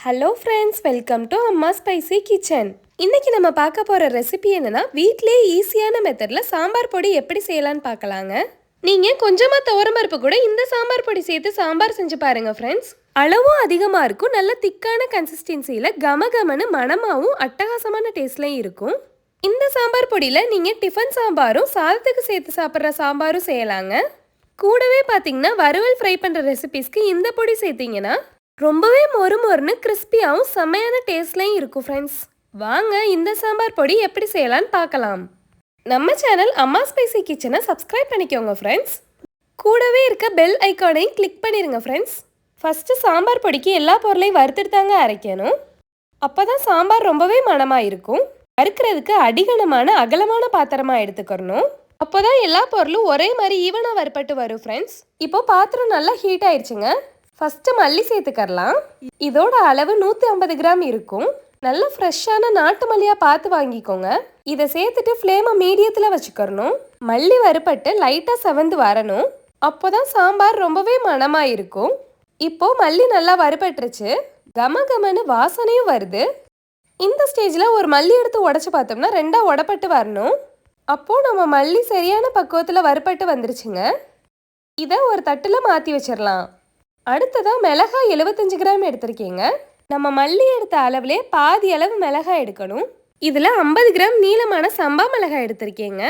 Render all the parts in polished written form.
Hello friends, welcome to அம்மா spicy kitchen. இன்னைக்கு நம்ம பார்க்க போகிற ரெசிபி என்னன்னா, வீட்டிலேயே ஈஸியான மெத்தடில் சாம்பார் பொடி எப்படி செய்யலான்னு பார்க்கலாங்க. நீங்கள் கொஞ்சமாக துவரம்பருப்பு கூட இந்த சாம்பார் பொடி சேர்த்து சாம்பார் செஞ்சு பாருங்க ஃப்ரெண்ட்ஸ். அளவும் அதிகமாக இருக்கும், நல்ல திக்கான கன்சிஸ்டன்சியில் கமகமனு மணமாகவும் அட்டகாசமான டேஸ்ட்லையும் இருக்கும். இந்த சாம்பார் பொடியில் நீங்கள் டிஃபன் சாம்பாரும் சாதத்துக்கு சேர்த்து சாப்பிட்ற சாம்பாரும் செய்யலாங்க. கூடவே பார்த்தீங்கன்னா வறுவல் ஃப்ரை பண்ணுற ரெசிபிஸ்க்கு இந்த பொடி சேர்த்திங்கன்னா ரொம்பவே மொறுமொறுன்னு கிறிஸ்பியாகவும் செம்மையான டேஸ்ட்லையும் இருக்கும் ஃப்ரெண்ட்ஸ். வாங்க இந்த சாம்பார் பொடி எப்படி செய்யலான்னு பார்க்கலாம். நம்ம சேனல் அம்மா ஸ்பைசி கிச்சனை சப்ஸ்கிரைப் பண்ணிக்கோங்க ஃப்ரெண்ட்ஸ். கூடவே இருக்க பெல் ஐக்கானையும் கிளிக் பண்ணிடுங்க ஃப்ரெண்ட்ஸ். ஃபஸ்ட்டு சாம்பார் பொடிக்கு எல்லா பொருளையும் வறுத்துட்டு தாங்க அரைக்கணும். அப்போ தான் சாம்பார் ரொம்பவே மணமாக இருக்கும். வறுக்கிறதுக்கு அடிகனமான அகலமான பாத்திரமாக எடுத்துக்கணும். அப்போ தான் எல்லா பொருளும் ஒரே மாதிரி ஈவனாக வறுப்பட்டு வரும் ஃப்ரெண்ட்ஸ். இப்போ பாத்திரம் நல்லா ஹீட் ஆயிடுச்சுங்க. ஃபஸ்ட்டு மல்லி சேர்த்துக்கரலாம். இதோட அளவு 150 கிராம் இருக்கும். நல்ல ஃப்ரெஷ்ஷான நாட்டு மல்லியாக பார்த்து வாங்கிக்கோங்க. இதை சேர்த்துட்டு ஃப்ளேமை மீடியத்தில் வச்சுக்கணும். மல்லி வறுப்பட்டு லைட்டாக செவந்து வரணும். அப்போ தான் சாம்பார் ரொம்பவே மணமாக இருக்கும். இப்போது மல்லி நல்லா வறுப்பட்டுருச்சு, கமகமன்னு வாசனையும் வருது. இந்த ஸ்டேஜில் ஒரு மல்லி எடுத்து உடச்சி பார்த்தோம்னா 2ஆக உடப்பட்டு வரணும். அப்போது நம்ம மல்லி சரியான பக்குவத்தில் வறுப்பட்டு வந்துருச்சுங்க. இதை ஒரு தட்டில் மாற்றி வச்சிடலாம். அடுத்ததாக மிளகாய் 75 கிராம் எடுத்திருக்கீங்க. நம்ம மல்லி எடுத்த அளவுலே பாதி அளவு மிளகாய் எடுக்கணும். இதில் 50 கிராம் நீளமான சம்பா மிளகாய் எடுத்திருக்கீங்க.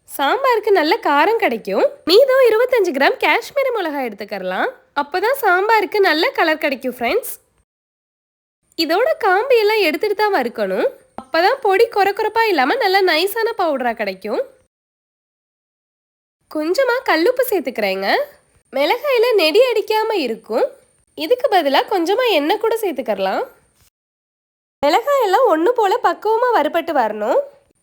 சாம்பாருக்கு நல்ல காரம் கிடைக்கும். மீதம் 25 கிராம் காஷ்மீரி மிளகாய் எடுத்துக்கரலாம். அப்போ தான் சாம்பாருக்கு நல்ல கலர் கிடைக்கும் ஃப்ரெண்ட்ஸ். இதோட காம்பு எல்லாம் எடுத்துட்டு தான் வறுக்கணும். அப்போ தான் பொடி கொரப்பாக இல்லாமல் நல்லா நைஸான பவுடராக கிடைக்கும். கொஞ்சமாக கல்லுப்பு சேர்த்துக்கிறேங்க. மிளகாயில் நெடி அடிக்காமல் இருக்கும். இதுக்கு பதிலாக கொஞ்சமாக எண்ணெய் கூட சேர்த்துக்கரலாம். மிளகாயெல்லாம் ஒன்று போல் பக்குவமாக வறுபட்டு வரணும்.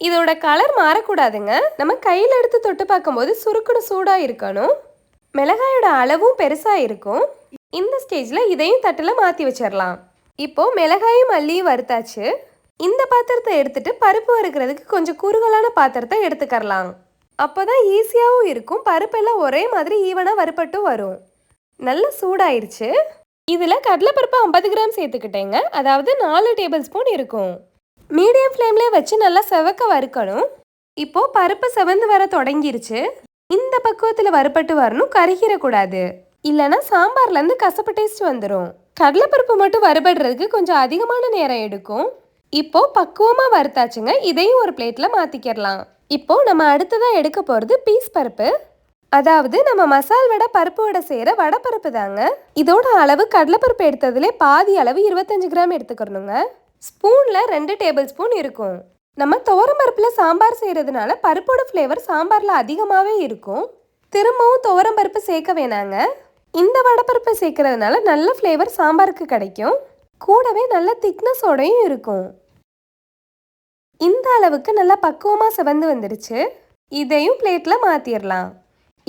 இதோட கலர் மாறக்கூடாதுங்க. நம்ம கையில் எடுத்து தொட்டு பார்க்கும்போது சுருக்குன்னு சூடாக இருக்கணும். மிளகாயோட அளவும் பெருசாக இருக்கும். இந்த ஸ்டேஜில் இதையும் தட்டில் மாற்றி வச்சிடலாம். இப்போது மிளகாயும் மல்லியும் வறுத்தாச்சு. இந்த பாத்திரத்தை எடுத்துட்டு பருப்பு வறுக்கிறதுக்கு கொஞ்சம் குறுகலான பாத்திரத்தை எடுத்துக்கரலாம். அப்போ தான் ஈஸியாகவும் இருக்கும். பருப்பெல்லாம் ஒரே மாதிரி ஈவனாக வறுப்பட்டும் வரும். நல்லா சூடாயிருச்சு. இதில் கடலைப்பருப்பு 50 கிராம் சேர்த்துக்கிட்டேங்க. அதாவது 4 டேபிள் ஸ்பூன் இருக்கும். மீடியம் ஃப்ளேம்லேயே வச்சு நல்லா செவக்க வறுக்கணும். இப்போது பருப்பு செவந்து வர தொடங்கிருச்சு. இந்த பக்குவத்தில் வறுப்பட்டு வரணும், கருகிடக்கூடாது. இல்லைன்னா சாம்பார்லேருந்து கசப்பு டேஸ்ட் வந்துடும். கடலைப்பருப்பு மட்டும் வறுபடுறதுக்கு கொஞ்சம் அதிகமான நேரம் எடுக்கும். இப்போது பக்குவமாக வறுத்தாச்சுங்க. இதையும் ஒரு பிளேட்டில் மாற்றிக்கிடலாம். இப்போது நம்ம அடுத்ததாக எடுக்க போகிறது பீஸ் பருப்பு. அதாவது நம்ம மசால் வடை பருப்பு வடை செய்கிற வடைப்பருப்பு தாங்க. இதோட அளவு கடலைப்பருப்பு எடுத்ததுலே பாதி அளவு 25 கிராம் எடுத்துக்கணுங்க. ஸ்பூனில் 2 டேபிள் ஸ்பூன் இருக்கும். நம்ம துவரம்பருப்பில் சாம்பார் செய்கிறதுனால பருப்போட ஃப்ளேவர் சாம்பாரில் அதிகமாகவே இருக்கும். திரும்பவும் துவரம்பருப்பு சேர்க்க வேணாங்க. இந்த வடைப்பருப்பை சேர்க்கறதுனால நல்ல ஃப்ளேவர் சாம்பாருக்கு கிடைக்கும். கூடவே நல்ல திக்னஸோடையும் இருக்கும். இந்த அளவுக்கு நல்லா பக்குவமாக செவந்து வந்துடுச்சு. இதையும் பிளேட்டில் மாற்றிடலாம்.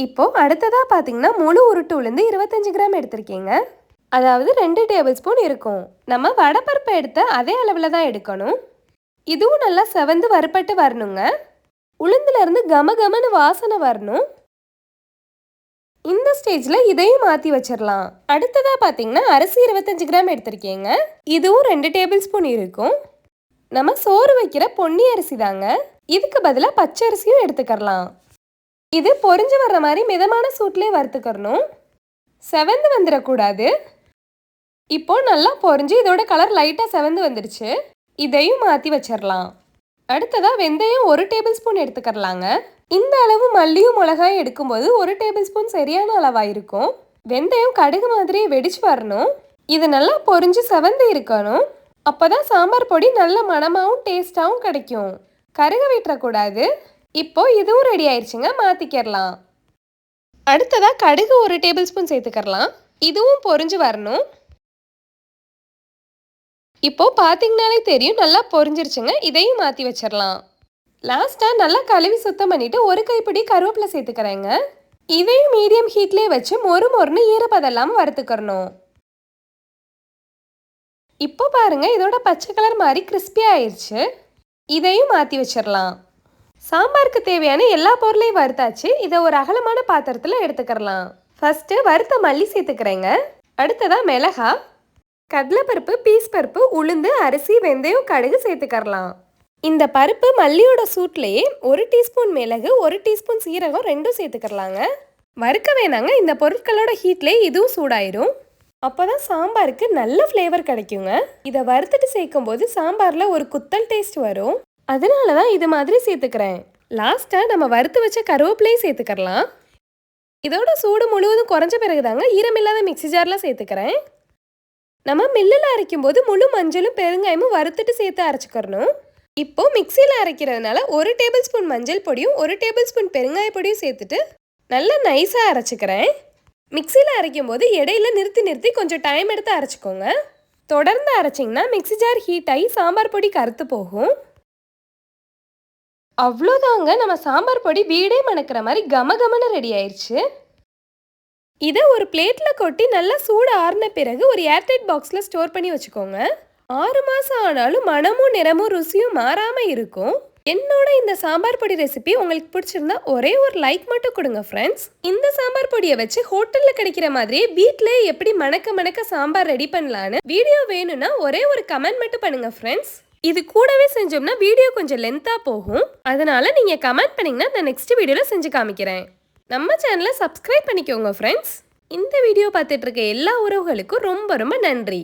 இப்போது அடுத்ததாக பார்த்தீங்கன்னா முழு உருட்டு உளுந்து 25 கிராம் எடுத்திருக்கீங்க. அதாவது 2 டேபிள் ஸ்பூன் இருக்கும். நம்ம வடைப்பருப்பை எடுத்த அதே அளவில் தான் எடுக்கணும். இதுவும் நல்லா செவந்து வறுப்பட்டு வரணுங்க. உளுந்துலேருந்து கமகமன்னு வாசனை வரணும். இந்த ஸ்டேஜில் இதையும் மாற்றி வச்சிடலாம். அடுத்ததாக பார்த்தீங்கன்னா அரிசி 25 கிராம் எடுத்திருக்கீங்க. இதுவும் 2 டேபிள் ஸ்பூன் இருக்கும். நம்ம சோறு வைக்கிற பொன்னி அரிசி தாங்க. இதுக்கு பதிலாக பச்சை அரிசியும் எடுத்துக்கரலாம். இது பொரிஞ்சு வர்ற மாதிரி மிதமான சூட்லேயே வறுத்துக்கரணும். செவந்து வந்துடக்கூடாது. இப்போது நல்லா பொரிஞ்சு இதோட கலர் லைட்டாக செவந்து வந்துடுச்சு. இதையும் மாற்றி வச்சிடலாம். அடுத்ததாக வெந்தயம் 1 டேபிள் ஸ்பூன் எடுத்துக்கரலாங்க. இந்த அளவு மல்லியும் மிளகாயும் எடுக்கும்போது 1 டேபிள் ஸ்பூன் சரியான அளவாக இருக்கும். வெந்தயம் கடுகு மாதிரியே வெடிச்சு வரணும். இது நல்லா பொரிஞ்சு செவந்து இருக்கணும். அப்போ தான் சாம்பார் பொடி நல்ல மணமாகவும் டேஸ்ட்டாகவும் கிடைக்கும். கருக விட்டுறக்கூடாது. இப்போது இதுவும் ரெடி ஆயிடுச்சுங்க, மாற்றிக்கிடலாம். அடுத்ததாக கடுகு 1 டேபிள் ஸ்பூன் சேர்த்துக்கரலாம். இதுவும் பொரிஞ்சு வரணும். இப்போது பார்த்தீங்கனாலே தெரியும் நல்லா பொரிஞ்சிருச்சுங்க. இதையும் மாற்றி வச்சிடலாம். லாஸ்ட்டாக நல்லா கழுவி சுத்தம் பண்ணிவிட்டு 1 கைப்பிடி கருவேப்பிலை சேர்த்துக்கிறேங்க. இதையும் மீடியம் ஹீட்லேயே வச்சு மொறுன்னு ஈரப்பதம் இல்லாமல் வறுத்துக்கிறணும். இப்போ பாருங்கள், இதோட பச்சை கலர் மாதிரி கிறிஸ்பியாக ஆயிடுச்சு. இதையும் மாற்றி வச்சிடலாம். சாம்பாருக்கு தேவையான எல்லா பொருளையும் வறுத்தாச்சு. இதை ஒரு அகலமான பாத்திரத்தில் எடுத்துக்கிறலாம். ஃபஸ்ட்டு வறுத்த மல்லி சேர்த்துக்கிறேங்க. அடுத்ததாக மிளகாய், கடலைப்பருப்பு, பீஸ் பருப்பு, உளுந்து, அரிசி, வெந்தயம், கடுகு சேர்த்துக்கறலாம். இந்த பருப்பு மல்லியோட சூட்லேயே 1 டீஸ்பூன் மிளகு, 1 டீஸ்பூன் சீரகம் ரெண்டும் சேர்த்துக்கறலாங்க. வறுக்க வேணாங்க, இந்த பொருட்களோட ஹீட்லேயே இதுவும் சூடாயிரும். அப்போதான் சாம்பாருக்கு நல்ல ஃப்ளேவர் கிடைக்குங்க. இதை வறுத்துட்டு சேர்க்கும்போது சாம்பாரில் ஒரு குத்தல் டேஸ்ட் வரும். அதனால தான் இது மாதிரி சேர்த்துக்கிறேன். லாஸ்ட்டாக நம்ம வறுத்து வச்ச கருவேப்பிலையும் சேர்த்துக்கறலாம். இதோட சூடு முழுவதும் குறைஞ்ச பிறகுதாங்க ஈரமில்லாத மிக்ஸி ஜாரில் சேர்த்துக்கிறேன். நம்ம மில்லில் அரைக்கும் போது முழு மஞ்சளும் பெருங்காயமும் வறுத்துட்டு சேர்த்து அரைச்சிக்கிறணும். இப்போ மிக்சியில் அரைக்கிறதுனால 1 டேபிள் ஸ்பூன் மஞ்சள் பொடியும் 1 டேபிள் ஸ்பூன் பெருங்காய பொடியும் சேர்த்துட்டு நல்லா நைஸாக அரைச்சிக்கிறேன். மிக்சியில் அரைக்கும் போது இடையில நிறுத்தி கொஞ்சம் டைம் எடுத்து அரைச்சிக்கோங்க. தொடர்ந்து அரைச்சிங்கன்னா மிக்ஸி ஜார் ஹீட் ஆகி சாம்பார் பொடி கருத்து போகும். அவ்வளோதாங்க, நம்ம சாம்பார் பொடி வீடே மணக்கிற மாதிரி கமகமன்னு ரெடி ஆயிடுச்சு. இதை ஒரு பிளேட்டில் கொட்டி நல்லா சூடு ஆறின பிறகு ஒரு ஏர்டைட் பாக்ஸில் ஸ்டோர் பண்ணி வச்சுக்கோங்க. 6 மாதம் ஆனாலும் மனமும் நிறமும் ருசியும் மாறாமல் இருக்கும். என்னோட இந்த சாம்பார் பொடி ரெசிபி உங்களுக்கு பிடிச்சிருந்தா ஒரே ஒரு லைக் மட்டும் கொடுங்க ஃப்ரெண்ட்ஸ். இந்த சாம்பார் பொடியை வச்சு ஹோட்டலில் கிடைக்கிற மாதிரியே வீட்டிலே எப்படி மணக்க சாம்பார் ரெடி பண்ணலான்னு வீடியோ வேணும்னா ஒரே ஒரு கமெண்ட் மட்டும் பண்ணுங்க ஃப்ரெண்ட்ஸ். இது கூடவே செஞ்சோம்னா வீடியோ கொஞ்சம் லென்த்தாக போகும். அதனால நீங்கள் கமெண்ட் பண்ணிங்கன்னா நான் நெக்ஸ்ட் வீடியோவில் செஞ்சு காமிக்கிறேன். நம்ம சேனலை சப்ஸ்கிரைப் பண்ணிக்கோங்க ஃப்ரெண்ட்ஸ். இந்த வீடியோ பார்த்துட்டு இருக்க எல்லா உறவுகளுக்கும் ரொம்ப ரொம்ப நன்றி.